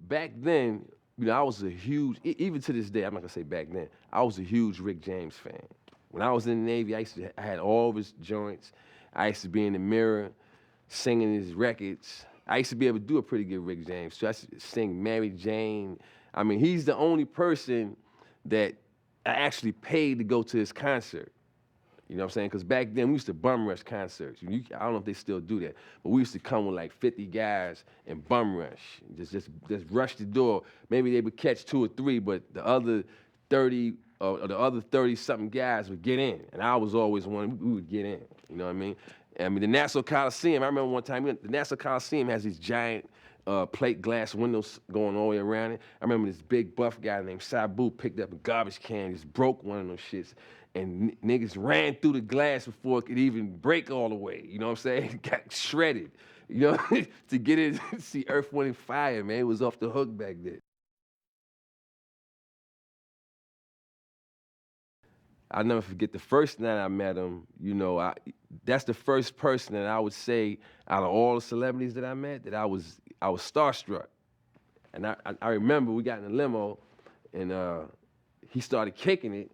back then, I was a huge, even to this day, I'm not gonna say back then, I was a huge Rick James fan. When I was in the Navy, I had all of his joints. I used to be in the mirror singing his records. I used to be able to do a pretty good Rick James. So I used to sing Mary Jane. I mean, he's the only person that I actually paid to go to his concert. You know what I'm saying? Because back then we used to bum rush concerts. I don't know if they still do that, but we used to come with like 50 guys and bum rush. Just rush the door. Maybe they would catch 2 or 3, but the other 30 or the other 30-something guys would get in. And I was always one, we would get in. You know what I mean? I mean, the Nassau Coliseum, I remember one time, the Nassau Coliseum has these giant plate glass windows going all the way around it. I remember this big buff guy named Sabu picked up a garbage can, just broke one of those shits, and niggas ran through the glass before it could even break all the way. You know what I'm saying? Got shredded, you know, to get in to see Earth, Wind, and Fire, man. It was off the hook back then. I'll never forget the first night I met him, that's the first person that I would say out of all the celebrities that I met that I was starstruck. And I remember we got in a limo and he started kicking it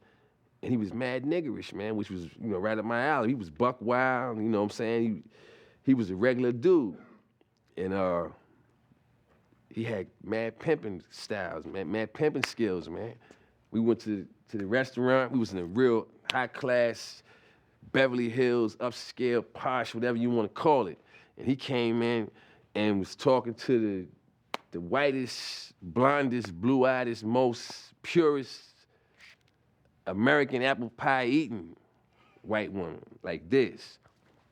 and he was mad niggerish, man, which was, right up my alley. He was buck wild, you know what I'm saying? He was a regular dude. And he had mad pimping styles, man, mad pimping skills, man. We went to the restaurant. We was in a real high class, Beverly Hills, upscale, posh, whatever you want to call it. And he came in and was talking to the whitest, blondest, blue-eyedest, most purest American apple pie eating white woman, like this.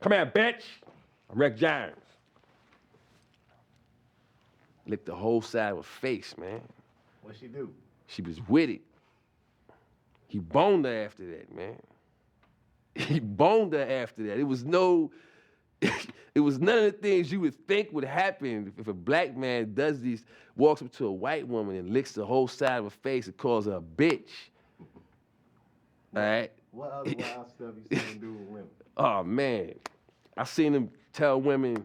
Come here, bitch. I'm Rick James. Licked the whole side of her face, man. What'd she do? She was with it. He boned her after that, man. He boned her after that. It was none of the things you would think would happen if a black man walks up to a white woman and licks the whole side of her face and calls her a bitch. All right? What other wild stuff you seen him do with women? Oh, man. I seen him tell women,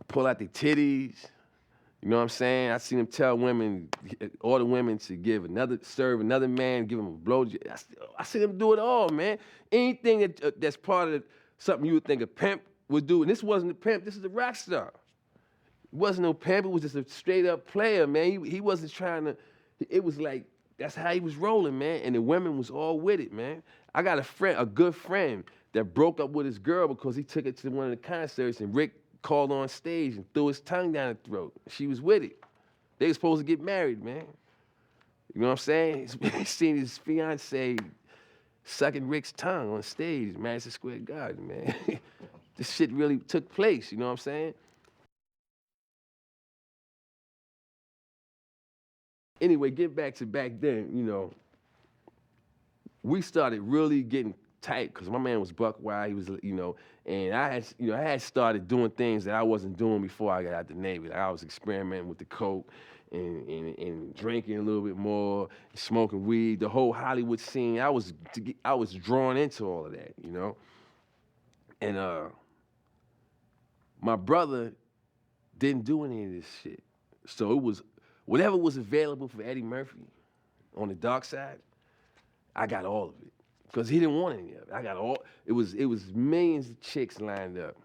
pull out their titties. You know what I'm saying? I seen him tell women, order women to serve another man, give him a blowjob. I seen him do it all, man. Anything that's part of something you would think a pimp would do, and this wasn't a pimp, this is a rock star. It wasn't no pimp, it was just a straight up player, man. He wasn't trying to, it was like, that's how he was rolling, man, and the women was all with it, man. I got a good friend that broke up with his girl because he took her to one of the concerts and Rick called on stage and threw his tongue down her throat. She was with it. They were supposed to get married, man. You know what I'm saying? He seen his fiance sucking Rick's tongue on stage, Madison Square Garden, man. This shit really took place, you know what I'm saying? Anyway, get back to back then, we started really getting tight because my man was buck wild. He was, and I had started doing things that I wasn't doing before I got out the Navy. Like I was experimenting with the coke and drinking a little bit more, smoking weed. The whole Hollywood scene. I was drawn into all of that, And my brother didn't do any of this shit, so it was whatever was available for Eddie Murphy on the dark side. I got all of it. Because he didn't want any of it. I got it was millions of chicks lined up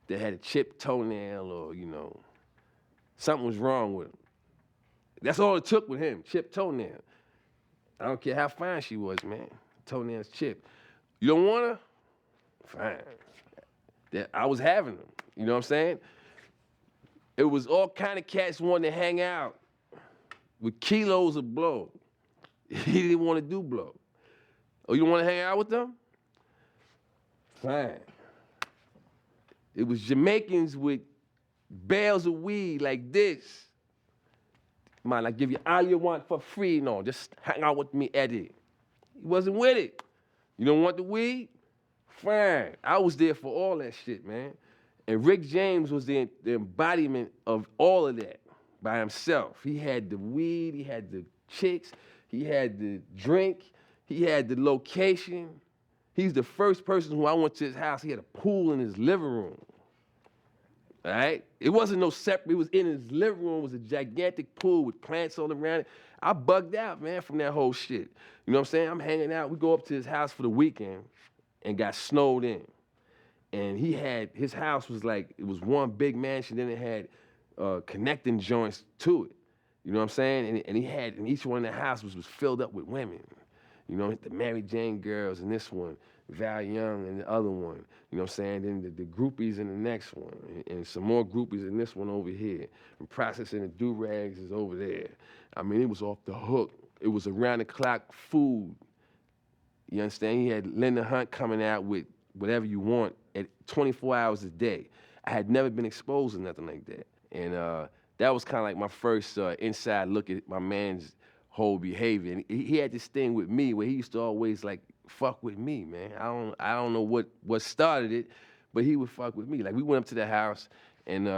that had a chipped toenail or, something was wrong with them. That's all it took with him, chipped toenail. I don't care how fine she was, man. Toenails chipped. You don't want her? Fine. I was having them, you know what I'm saying? It was all kind of cats wanting to hang out with kilos of blow. He didn't want to do blow. Oh, you don't want to hang out with them? Fine. It was Jamaicans with bales of weed like this. Man, I give you all you want for free. No, just hang out with me, Eddie. He wasn't with it. You don't want the weed? Fine. I was there for all that shit, man. And Rick James was the embodiment of all of that by himself. He had the weed, he had the chicks, he had the drink, he had the location. He's the first person who I went to his house. He had a pool in his living room. All right? It wasn't no separate, it was in his living room, it was a gigantic pool with plants all around it. I bugged out, man, from that whole shit. You know what I'm saying? I'm hanging out. We go up to his house for the weekend and got snowed in. And his house was like, it was one big mansion, then it had connecting joints to it. You know what I'm saying? And each one of the houses was filled up with women. You know, the Mary Jane girls and this one, Val Young and the other one. You know what I'm saying? Then the groupies in the next one, and some more groupies in this one over here. And processing the do-rags is over there. I mean, it was off the hook. It was around-the-clock food. You understand? He had Linda Hunt coming out with whatever you want at 24 hours a day. I had never been exposed to nothing like that. And that was kind of like my first inside look at my man's whole behavior. And he had this thing with me where he used to always like fuck with me, man. I don't know what started it, but he would fuck with me. Like we went up to the house and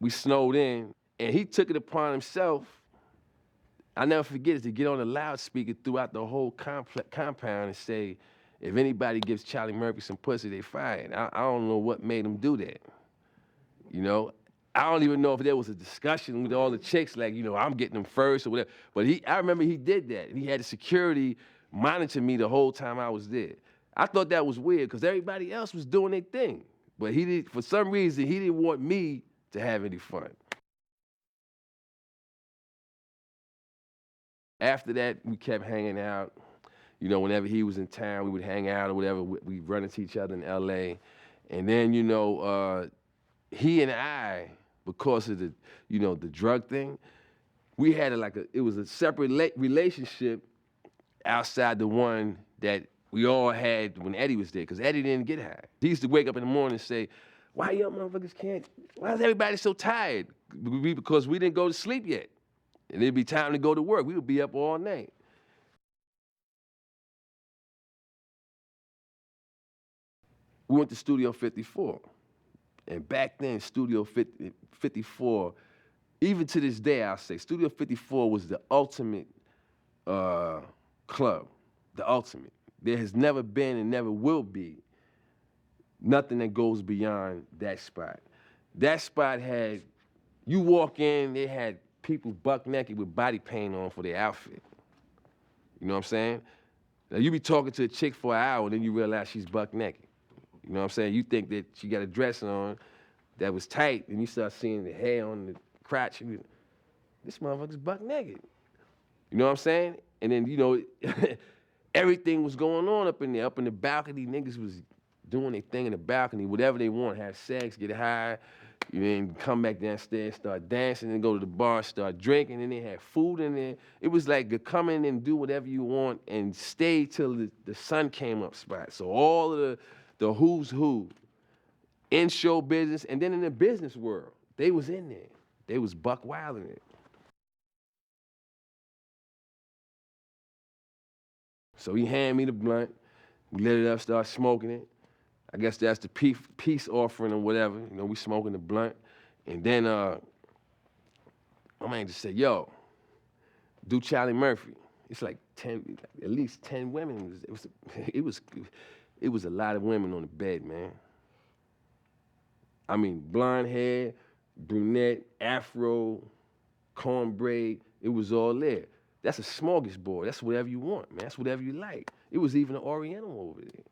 we snowed in, and he took it upon himself. I never forget it, to get on the loudspeaker throughout the whole compound and say, if anybody gives Charlie Murphy some pussy, they fired. I don't know what made him do that. You know, I don't even know if there was a discussion with all the chicks, like, you know, I'm getting them first or whatever. But I remember he did that. And he had the security monitor me the whole time I was there. I thought that was weird because everybody else was doing their thing. But for some reason, he didn't want me to have any fun. After that, we kept hanging out. You know, whenever he was in town, we would hang out or whatever. We'd run into each other in L.A. And then, you know, he and I, because of the drug thing, we had it was a separate relationship outside the one that we all had when Eddie was there, because Eddie didn't get high. He used to wake up in the morning and say, why y'all motherfuckers can't, why is everybody so tired? Because we didn't go to sleep yet. And it'd be time to go to work. We would be up all night. We went to Studio 54. And back then, Studio 54, even to this day, I'll say, Studio 54 was the ultimate club, the ultimate. There has never been and never will be nothing that goes beyond that spot. That spot had, you walk in, they had people buck naked with body paint on for their outfit. You know what I'm saying? Now, you be talking to a chick for an hour, and then you realize she's buck naked. You know what I'm saying? You think that she got a dress on that was tight, and you start seeing the hair on the crotch, and this motherfucker's buck naked. You know what I'm saying? And then, you know, everything was going on up in there. Up in the balcony, niggas was doing their thing in the balcony, whatever they want, have sex, get high, you then come back downstairs, start dancing, and go to the bar, start drinking, and they had food in there. It was like to come in and do whatever you want and stay till the sun came up spot. So all of the who's who in show business and then in the business world, they was in there. They was buck wild in it. So he handed me the blunt. We lit it up, started smoking it. I guess that's the peace offering or whatever. You know, we smoking the blunt. And then my man just said, yo, do Charlie Murphy. It's like at least 10 women. It was a lot of women on the bed, man. I mean, blonde hair, brunette, afro, cornbread, it was all there. That's a smorgasbord. That's whatever you want, man. That's whatever you like. It was even an Oriental over there.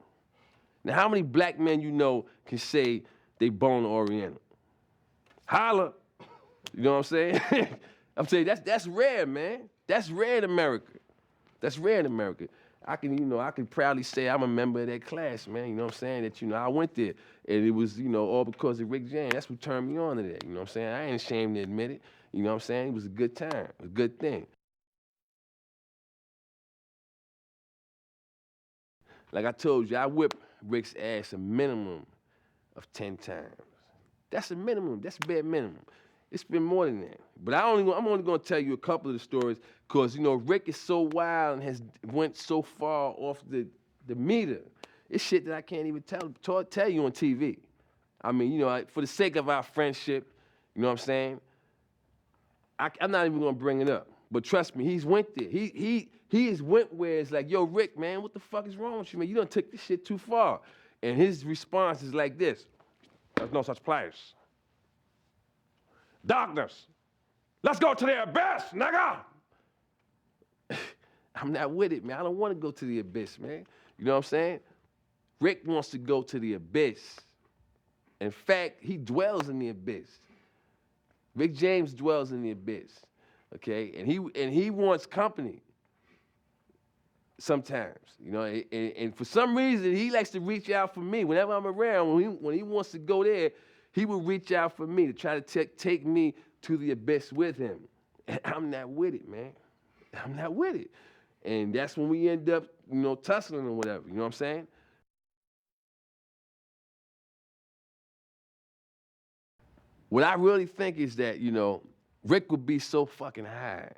Now, how many black men you know can say they bone Oriental? Holla. You know what I'm saying? I'm saying that's rare, man. That's rare in America. That's rare in America. I can proudly say I'm a member of that class, man. You know what I'm saying? That, you know, I went there, and it was, you know, all because of Rick James. That's what turned me on to that. You know what I'm saying? I ain't ashamed to admit it. You know what I'm saying? It was a good time, a good thing. Like I told you, I whipped Rick's ass a minimum of 10 times. That's a minimum. That's a bare minimum. It's been more than that. But I'm only going to tell you a couple of the stories because, you know, Rick is so wild and has went so far off the meter. It's shit that I can't even tell you on TV. I mean, you know, for the sake of our friendship, you know what I'm saying? I'm not even going to bring it up. But trust me, he's went there. He has went where it's like, yo, Rick, man, what the fuck is wrong with you, man? You done took this shit too far. And his response is like this. There's no such place. Darkness. Let's go to the abyss, nigga. I'm not with it, man. I don't want to go to the abyss, man. You know what I'm saying? Rick wants to go to the abyss. In fact, he dwells in the abyss. Rick James dwells in the abyss, okay? And he wants company sometimes, you know? And for some reason, he likes to reach out for me. Whenever I'm around, when he wants to go there, he will reach out for me to try to take me to the abyss with him. And I'm not with it, man. I'm not with it. And that's when we end up, you know, tussling or whatever, you know what I'm saying? What I really think is that, you know, Rick would be so fucking high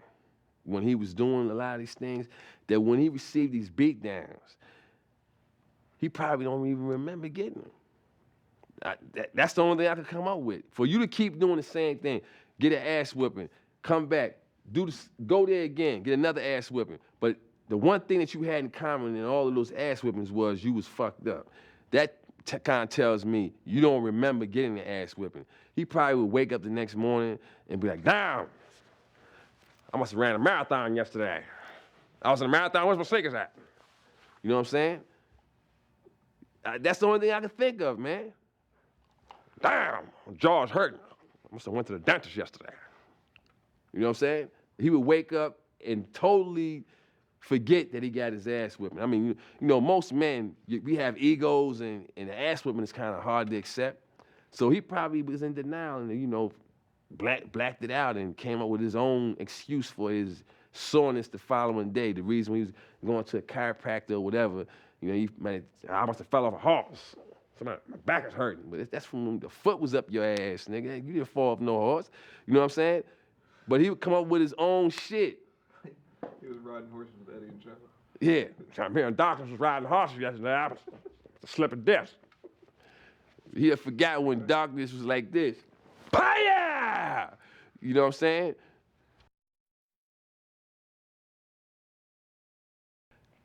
when he was doing a lot of these things that when he received these beatdowns, he probably don't even remember getting them. That's the only thing I could come up with. For you to keep doing the same thing, get an ass whipping, come back, go there again, get another ass whipping. But the one thing that you had in common in all of those ass whippings was you was fucked up. That kind of tells me you don't remember getting the ass whipping. He probably would wake up the next morning and be like, damn, I must have ran a marathon yesterday. I was in a marathon, where's my sneakers at? You know what I'm saying? That's the only thing I can think of, man. Damn, my jaw's hurting. I must have went to the dentist yesterday. You know what I'm saying? He would wake up and totally forget that he got his ass whipping. I mean, you know, most men, we have egos, and the ass whipping is kind of hard to accept. So he probably was in denial and, you know, blacked it out and came up with his own excuse for his soreness the following day. The reason he was going to a chiropractor or whatever, you know, I must have fell off a horse. My back is hurting, but that's from when the foot was up your ass, nigga. You didn't fall off no horse. You know what I'm saying? But he would come up with his own shit. He was riding horses with Eddie and Chappelle. Yeah, I'm hearing doctors was riding horses yesterday. I was a slip of disc. He had forgot when darkness was like this. Fire! You know what I'm saying?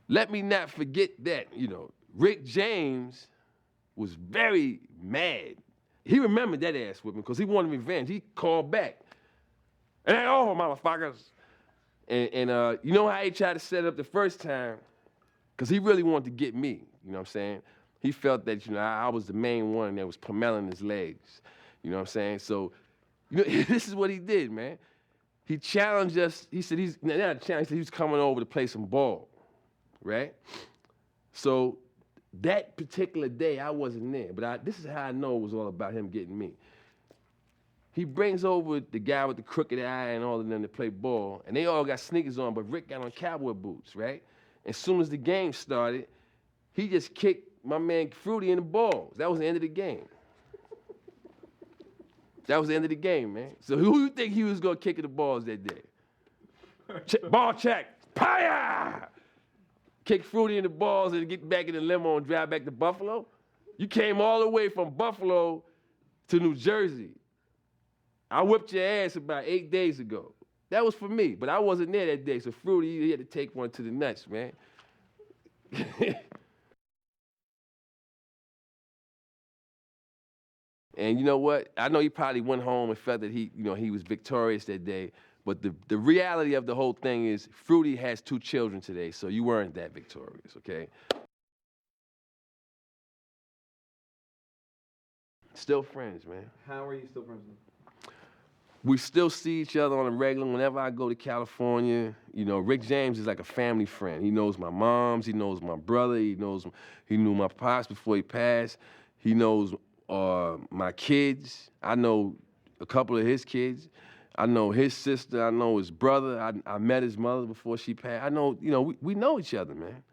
Let me not forget that, you know, Rick James was very mad. He remembered that ass whipping because he wanted revenge. He called back. It ain't over, motherfuckers. And you know how he tried to set it up the first time? Because he really wanted to get me, you know what I'm saying? He felt that, you know, I was the main one that was pommeling his legs, you know what I'm saying? So, you know, this is what he did, man. He challenged us. He said not a challenge, he said he was coming over to play some ball, right? So that particular day, I wasn't there, but this is how I know it was all about him getting me. He brings over the guy with the crooked eye and all of them to play ball, and they all got sneakers on, but Rick got on cowboy boots, right? As soon as the game started, he just kicked my man Fruity in the balls. That was the end of the game. That was the end of the game, man. So who you think he was gonna kick in the balls that day? Ball check, fire! Kick Fruity in the balls and get back in the limo and drive back to Buffalo? You came all the way from Buffalo to New Jersey. I whipped your ass about 8 days ago. That was for me, but I wasn't there that day, so Fruity, he had to take one to the nuts, man. And you know what? I know he probably went home and felt that he was victorious that day, but the reality of the whole thing is Fruity has 2 children today, so you weren't that victorious, okay? Still friends, man. How are you still friends with him? We still see each other on a regular. Whenever I go to California, you know, Rick James is like a family friend. He knows my moms, he knows my brother, he knew my pops before he passed. He knows my kids. I know a couple of his kids. I know his sister. I know his brother. I met his mother before she passed. I know, you know, we know each other, man.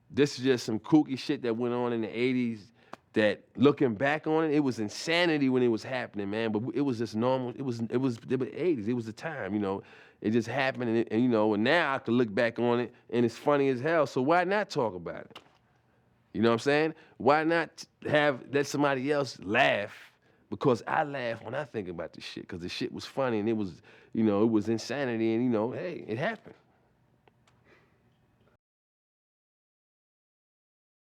This is just some kooky shit that went on in the 80s that looking back on it, it was insanity when it was happening, man. But it was just normal. It was the 80s. It was the time, you know. It just happened, and you know, and now I can look back on it, and it's funny as hell. So why not talk about it? You know what I'm saying? Why not let somebody else laugh? Because I laugh when I think about this shit, because the shit was funny, and it was, you know, it was insanity, and you know, hey, it happened.